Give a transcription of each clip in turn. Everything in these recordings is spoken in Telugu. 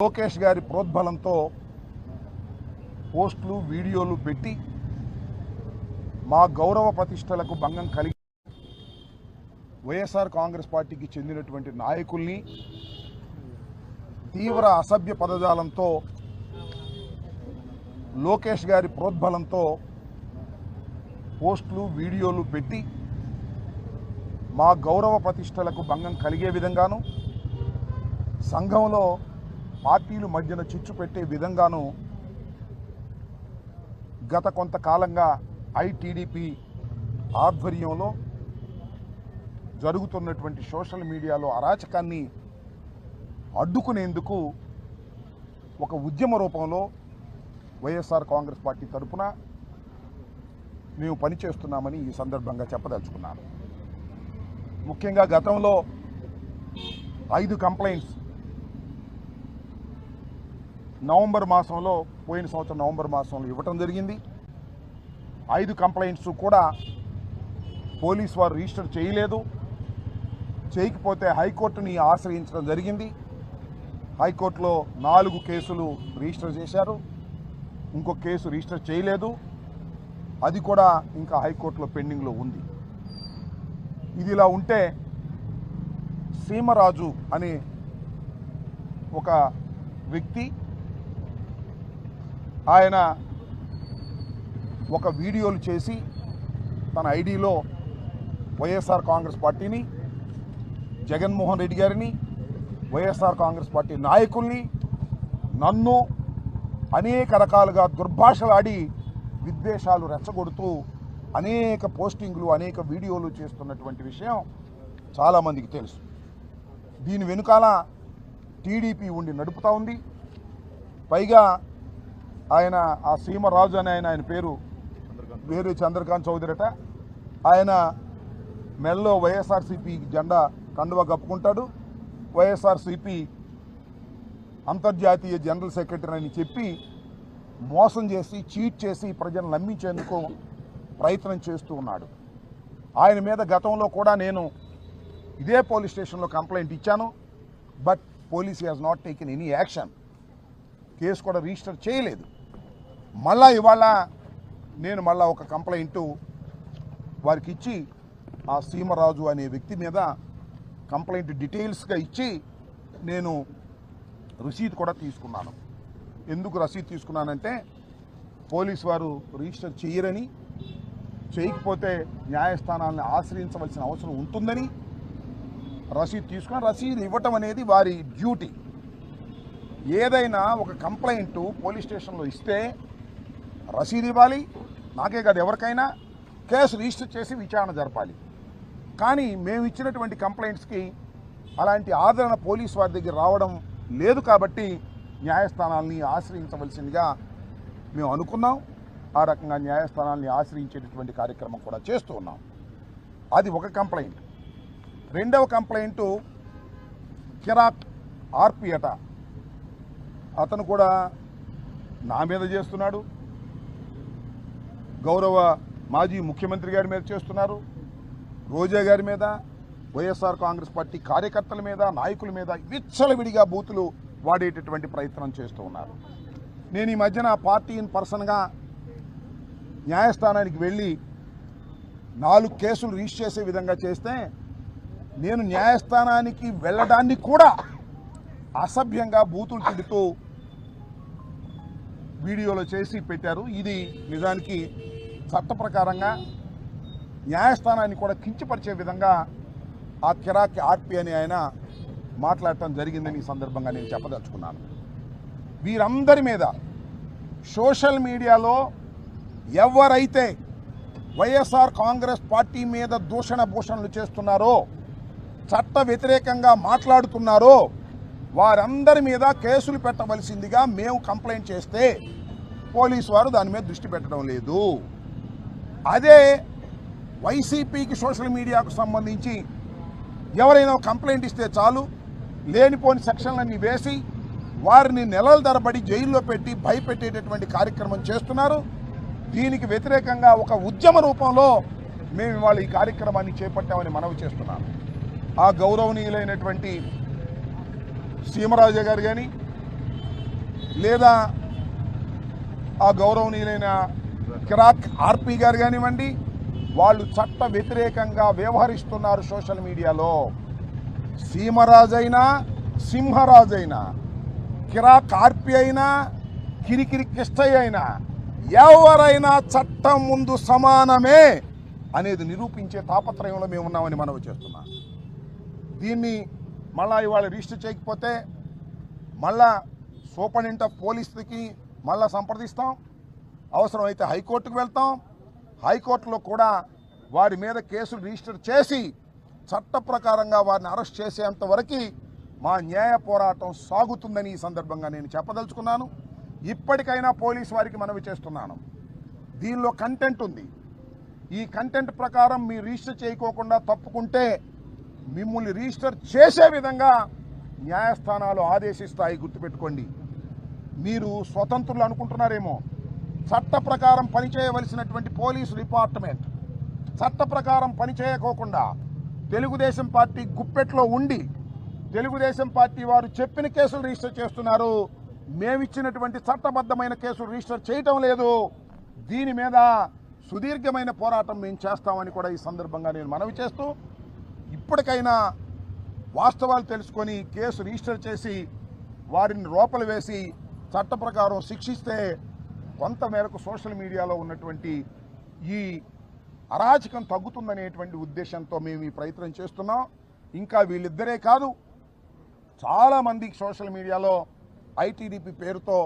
లోకేష్ గారి ప్రోద్బలంతో పోస్టులు వీడియోలు పెట్టి మా గౌరవ ప్రతిష్టలకు భంగం కలిగి వైఎస్ఆర్ కాంగ్రెస్ పార్టీకి చెందినటువంటి నాయకుల్ని తీవ్ర అసభ్య పదజాలంతో లోకేష్ గారి ప్రోద్బలంతో పోస్టులు వీడియోలు పెట్టి మా గౌరవ ప్రతిష్టలకు భంగం కలిగే విధంగాను సంఘంలో పార్టీలు మధ్యన చిచ్చు పెట్టే విధంగాను గత కొంతకాలంగా ఐటీడీపీ ఆధ్వర్యంలో జరుగుతున్నటువంటి సోషల్ మీడియాలో అరాచకాన్ని అడ్డుకునేందుకు ఒక ఉద్యమ రూపంలో వైఎస్ఆర్ కాంగ్రెస్ పార్టీ తరఫున మేము పనిచేస్తున్నామని ఈ సందర్భంగా చెప్పదలుచుకున్నాను. ముఖ్యంగా గతంలో 5 కంప్లైంట్స్ నవంబర్ మాసంలో పోయిన సంవత్సరం నవంబర్ మాసంలో ఇవ్వటం జరిగింది. 5 కంప్లైంట్స్ కూడా పోలీసు వారు రిజిస్టర్ చేయలేదు. చేయకపోతే హైకోర్టుని ఆశ్రయించడం జరిగింది. హైకోర్టులో 4 కేసులు రిజిస్టర్ చేశారు. ఇంకో కేసు రిజిస్టర్ చేయలేదు. అది కూడా ఇంకా హైకోర్టులో పెండింగ్లో ఉంది. ఇది ఇలా ఉంటే సీమరాజు అనే ఒక వ్యక్తి ఆయన ఒక వీడియోలు చేసి తన ఐడిలో వైఎస్ఆర్ కాంగ్రెస్ పార్టీని, జగన్మోహన్ రెడ్డి గారిని, వైఎస్ఆర్ కాంగ్రెస్ పార్టీ నాయకుల్ని, నన్ను అనేక రకాలుగా దుర్భాషలాడి విద్వేషాలు రెచ్చగొడుతూ అనేక పోస్టింగ్లు అనేక వీడియోలు చేస్తున్నటువంటి విషయం చాలామందికి తెలుసు. దీని వెనుకాల టీడీపీ ఉండి నడుపుతూ ఉంది. పైగా ఆయన ఆ సీమరాజు అనే ఆయన పేరు వేరే చంద్రకాంత్ చౌదరిట. ఆయన మెల్లో వైఎస్ఆర్సీపీ జెండా కండువా కప్పుకుంటాడు. వైఎస్ఆర్సీపీ అంతర్జాతీయ జనరల్ సెక్రటరీ అని చెప్పి మోసం చేసి చీట్ చేసి ప్రజలను నమ్మించేందుకు ప్రయత్నం చేస్తూ ఉన్నాడు. ఆయన మీద గతంలో కూడా నేను ఇదే పోలీస్ స్టేషన్లో కంప్లైంట్ ఇచ్చాను. But police has not taken any action. Case కూడా రిజిస్టర్ చేయలేదు. మళ్ళా ఇవాళ నేను ఒక కంప్లైంట్ వారికి ఇచ్చి ఆ సీమరాజు అనే వ్యక్తి మీద కంప్లైంట్ డీటెయిల్స్గా ఇచ్చి నేను రసీదు కూడా తీసుకున్నాను. ఎందుకు రసీదు తీసుకున్నానంటే పోలీసు వారు రిజిస్టర్ చేయరని, చేయకపోతే న్యాయస్థానాలను ఆశ్రయించవలసిన అవసరం ఉంటుందని రసీదు తీసుకున్నాను. రసీదు ఇవ్వటం అనేది వారి డ్యూటీ. ఏదైనా ఒక కంప్లైంట్ పోలీస్ స్టేషన్లో ఇస్తే రసీదు ఇవ్వాలి. నాకే కాదు, ఎవరికైనా కేసు రిజిస్టర్ చేసి విచారణ జరపాలి. కానీ మేము ఇచ్చినటువంటి కంప్లైంట్స్కి అలాంటి ఆదరణ పోలీసు వారి దగ్గర రావడం లేదు. కాబట్టి న్యాయస్థానాల్ని ఆశ్రయించవలసిందిగా మేము అనుకున్నాం. ఆ రకంగా న్యాయస్థానాల్ని ఆశ్రయించేటటువంటి కార్యక్రమం కూడా చేస్తూ ఉన్నాం. అది ఒక కంప్లైంట్. రెండవ కంప్లైంటు కిరాక్ ఆర్పి అట. అతను కూడా నా మీద చేస్తున్నాడు, గౌరవ మాజీ ముఖ్యమంత్రి గారి మీద చేస్తున్నారు, రోజా గారి మీద, వైఎస్ఆర్ కాంగ్రెస్ పార్టీ కార్యకర్తల మీద, నాయకుల మీద విచ్చలవిడిగా బూతులు వాడేటటువంటి ప్రయత్నం చేస్తూ ఉన్నారు. నేను ఈ మధ్యన పార్టీ ఇన్ పర్సన్గా న్యాయస్థానానికి వెళ్ళి 4 కేసులు రిజిస్టర్ చేసే విధంగా చేస్తే నేను న్యాయస్థానానికి వెళ్ళడాన్ని కూడా అసభ్యంగా బూతులు తిడుతూ వీడియోలో చేసి పెట్టారు. ఇది నిజానికి చట్ట ప్రకారంగా న్యాయస్థానాన్ని కూడా కించపరిచే విధంగా ఆ కిరాక్ ఆర్పి అని ఆయన మాట్లాడటం జరిగిందని ఈ సందర్భంగా నేను చెప్పదలుచుకున్నాను. వీరందరి మీద సోషల్ మీడియాలో ఎవరైతే వైఎస్ఆర్ కాంగ్రెస్ పార్టీ మీద దూషణ భూషణలు చేస్తున్నారో, చట్ట వ్యతిరేకంగా మాట్లాడుతున్నారో వారందరి మీద కేసులు పెట్టవలసిందిగా మేము కంప్లైంట్ చేస్తే పోలీసు వారు దాని మీద దృష్టి పెట్టడం లేదు. అదే వైసీపీకి సోషల్ మీడియాకు సంబంధించి ఎవరైనా కంప్లైంట్ ఇస్తే చాలు, లేనిపోని సెక్షన్లన్నీ వేసి వారిని నెలల తరబడి జైల్లో పెట్టి భయపెట్టేటటువంటి కార్యక్రమం చేస్తున్నారు. దీనికి వ్యతిరేకంగా ఒక ఉద్యమ రూపంలో మేము ఇవాళ ఈ కార్యక్రమాన్ని చేపట్టామని మనవి చేస్తున్నాను. ఆ గౌరవనీయులైనటువంటి సీమరాజు గారు కానీ, లేదా ఆ గౌరవనీయులైన కిరాక్ ఆర్పి గారు కానివ్వండి, వాళ్ళు చట్ట వ్యతిరేకంగా వ్యవహరిస్తున్నారు సోషల్ మీడియాలో. సీమరాజైనా సింహరాజైనా, కిరాక్ ఆర్పి అయినా కిరికిరి కిష్టయ్య అయినా ఎవరైనా చట్టం ముందు సమానమే అనేది నిరూపించే తాపత్రయంలో మేము ఉన్నామని మనవి చేస్తున్నాం. దీన్ని మళ్ళా ఇవాళ రిజిస్టర్ చేయకపోతే మళ్ళా సూపరింటెండెంట్ ఆఫ్ పోలీస్కి మళ్ళా సంప్రదిస్తాం. అవసరమైతే హైకోర్టుకు వెళ్తాం. హైకోర్టులో కూడా వారి మీద కేసులు రిజిస్టర్ చేసి చట్ట ప్రకారంగా వారిని అరెస్ట్ చేసేంత వరకు మా న్యాయ పోరాటం సాగుతుందని ఈ సందర్భంగా నేను చెప్పదలుచుకున్నాను. ఇప్పటికైనా పోలీసు వారికి మనవి చేస్తున్నాను, దీనిలో కంటెంట్ ఉంది. ఈ కంటెంట్ ప్రకారం మీరు రిజిస్టర్ చేయకోకుండా తప్పుకుంటే మిమ్మల్ని రిజిస్టర్ చేసే విధంగా న్యాయస్థానాలు ఆదేశిస్తాయి. గుర్తుపెట్టుకోండి. మీరు స్వతంత్రులు అనుకుంటున్నారేమో. చట్ట ప్రకారం పనిచేయవలసినటువంటి పోలీసు డిపార్ట్మెంట్ చట్ట ప్రకారం పనిచేయకోకుండా తెలుగుదేశం పార్టీ గుప్పెట్లో ఉండి తెలుగుదేశం పార్టీ వారు చెప్పిన కేసులు రిజిస్టర్ చేస్తున్నారు. మేమిచ్చినటువంటి చట్టబద్ధమైన కేసులు రిజిస్టర్ చేయటం లేదు. దీని మీద సుదీర్ఘమైన పోరాటం మేము చేస్తామని కూడా ఈ సందర్భంగా నేను మనవి చేస్తూ, ఇప్పటికైనా వాస్తవాలు తెలుసుకొని కేసు రిజిస్టర్ చేసి వారిని లోపల వేసి చట్ట ప్రకారం శిక్షిస్తే కొంతమేరకు సోషల్ మీడియాలో ఉన్నటువంటి ఈ అరాచకం తగ్గుతుందనేటువంటి ఉద్దేశంతో మేము ఈ ప్రయత్నం చేస్తున్నాం. ఇంకా వీళ్ళిద్దరే కాదు, చాలామంది సోషల్ మీడియాలో ఐటీడీపీ పేరుతో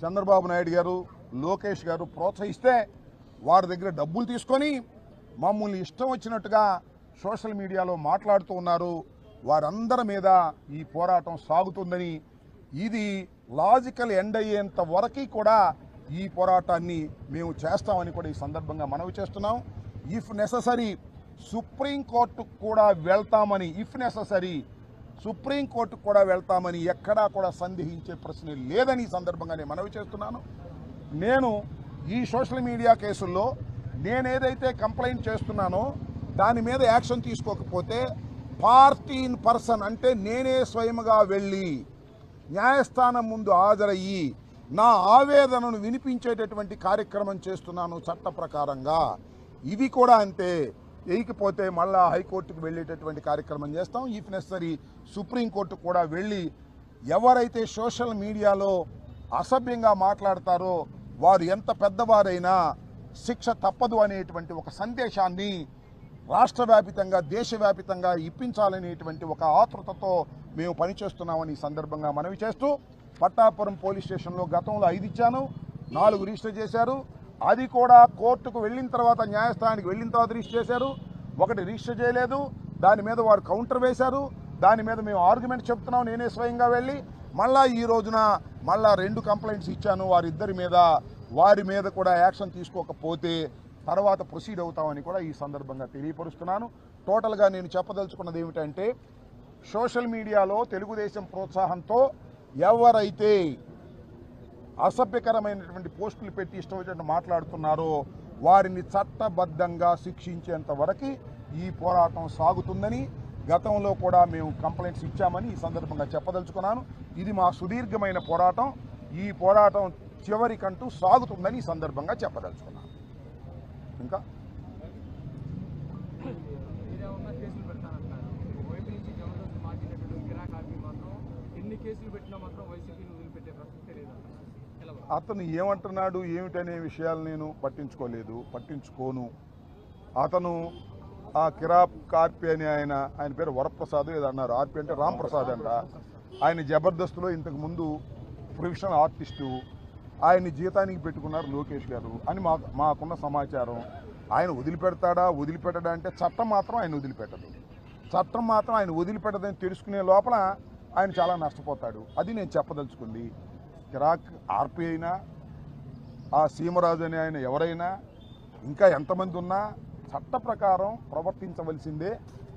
చంద్రబాబు నాయుడు గారు, లోకేష్ గారు ప్రోత్సహిస్తే వారి దగ్గర డబ్బులు తీసుకొని మమ్మల్ని ఇష్టం వచ్చినట్టుగా సోషల్ మీడియాలో మాట్లాడుతూ ఉన్నారు. వారందరి మీద ఈ పోరాటం సాగుతుందని, ఇది లాజికల్ ఎండ్ అయ్యేంత వరకు కూడా ఈ పోరాటాన్ని మేము చేస్తామని కూడా ఈ సందర్భంగా మనవి చేస్తున్నాం. ఇఫ్ నెససరీ సుప్రీంకోర్టుకు కూడా వెళ్తామని, సుప్రీంకోర్టుకు కూడా వెళ్తామని ఎక్కడా కూడా సందేహించే ప్రశ్న లేదని ఈ సందర్భంగా నేను మనవి చేస్తున్నాను. నేను ఈ సోషల్ మీడియా కేసుల్లో నేనేదైతే కంప్లైంట్ చేస్తున్నానో దాని మీద యాక్షన్ తీసుకోకపోతే పార్టీ ఇన్ పర్సన్ అంటే నేనే స్వయంగా వెళ్ళి న్యాయస్థానం ముందు హాజరయ్యి నా ఆవేదనను వినిపించేటటువంటి కార్యక్రమం చేస్తున్నాను చట్ట ప్రకారంగా. ఇది కూడా అంతే. వేయకపోతే మళ్ళా హైకోర్టుకు వెళ్ళేటటువంటి కార్యక్రమం చేస్తాం. ఇఫ్ నెసరీ సుప్రీంకోర్టుకు కూడా వెళ్ళి ఎవరైతే సోషల్ మీడియాలో అసభ్యంగా మాట్లాడతారో వారు ఎంత పెద్దవారైనా శిక్ష తప్పదు అనేటువంటి ఒక సందేశాన్ని రాష్ట్ర వ్యాపితంగా దేశవ్యాపితంగా ఇప్పించాలనేటువంటి ఒక ఆతృతతో మేము పనిచేస్తున్నామని ఈ సందర్భంగా మనవి చేస్తూ, పట్టాపురం పోలీస్ స్టేషన్లో గతంలో 5 ఇచ్చాను, 4 రిజిస్టర్ చేశారు. అది కూడా కోర్టుకు వెళ్ళిన తర్వాత, న్యాయస్థానానికి వెళ్ళిన తర్వాత రిజిస్టర్ చేశారు. 1 రిజిస్టర్ చేయలేదు. దాని మీద వారు కౌంటర్ వేశారు. దాని మీద మేము ఆర్గ్యుమెంట్ చెప్తున్నాం నేనే స్వయంగా వెళ్ళి. మళ్ళా ఈ రోజున మళ్ళా 2 కంప్లైంట్స్ ఇచ్చాను వారి మీద కూడా యాక్షన్ తీసుకోకపోతే తర్వాత ప్రొసీడ్ అవుతామని కూడా ఈ సందర్భంగా తెలియపరుస్తున్నాను. టోటల్గా నేను చెప్పదలుచుకున్నది ఏమిటంటే, సోషల్ మీడియాలో తెలుగుదేశం ప్రోత్సాహంతో ఎవరైతే అసభ్యకరమైనటువంటి పోస్టులు పెట్టి ఇష్టం వచ్చినట్టు మాట్లాడుతున్నారో వారిని చట్టబద్ధంగా శిక్షించేంత వరకు ఈ పోరాటం సాగుతుందని, గతంలో కూడా మేము కంప్లైంట్స్ ఇచ్చామని ఈ సందర్భంగా చెప్పదలుచుకున్నాను. ఇది మా సుదీర్ఘమైన పోరాటం. ఈ పోరాటం చివరికంటూ సాగుతుందని ఈ సందర్భంగా చెప్పదలుచుకున్నాను. ఇంకా అతను ఏమంటున్నాడు ఏమిటనే విషయాలు నేను పట్టించుకోను. అతను ఆ కిరాక్ ఆర్పి అని ఆయన పేరు వరప్రసాద్ ఏదో అన్నారు. ఆర్పి అంటే రాంప్రసాద్ అంట. ఆయన జబర్దస్త్లో ఇంతకుముందు ప్రొఫెషనల్ ఆర్టిస్టు. ఆయన్ని జీతానికి పెట్టుకున్నారు లోకేష్ గారు అని మాకున్న సమాచారం. ఆయన వదిలిపెట్టడా అంటే చట్టం మాత్రం ఆయన వదిలిపెట్టదు. చట్టం మాత్రం ఆయన వదిలిపెట్టదని తెలుసుకునే లోపల ఆయన చాలా నష్టపోతాడు. అది నేను చెప్పదలుచుకుంది. కిరాక్ ఆర్పి అయినా, ఆ సీమరాజు అని ఆయన ఎవరైనా, ఇంకా ఎంతమంది ఉన్నా చట్ట ప్రకారం ప్రవర్తించవలసిందే.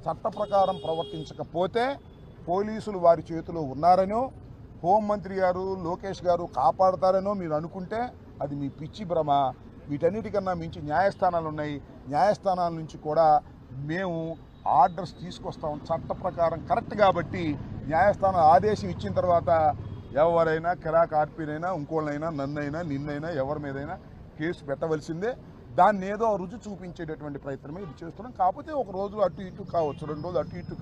చట్ట ప్రకారం ప్రవర్తించకపోతే పోలీసులు వారి చేతిలో ఉన్నారనో, హోంమంత్రి గారు లోకేష్ గారు కాపాడతారనో మీరు అనుకుంటే అది మీ పిచ్చి భ్రమ. వీటన్నిటికన్నా మించి న్యాయస్థానాలు ఉన్నాయి. న్యాయస్థానాల నుంచి కూడా మేము ఆర్డర్స్ తీసుకొస్తాం. చట్ట ప్రకారం కరెక్ట్ కాబట్టి న్యాయస్థానం ఆదేశం ఇచ్చిన తర్వాత ఎవరైనా కిరాక్ ఆర్పీనైనా ఇంకోళ్ళైనా నన్నైనా నిన్నైనా ఎవరి మీదైనా కేసు పెట్టవలసిందే. దాన్ని ఏదో రుచి చూపించేటటువంటి ప్రయత్నమే ఇది చేస్తున్నాం. కాకపోతే ఒక రోజు అటు ఇటు కావచ్చు, 2 రోజులు అటు ఇటు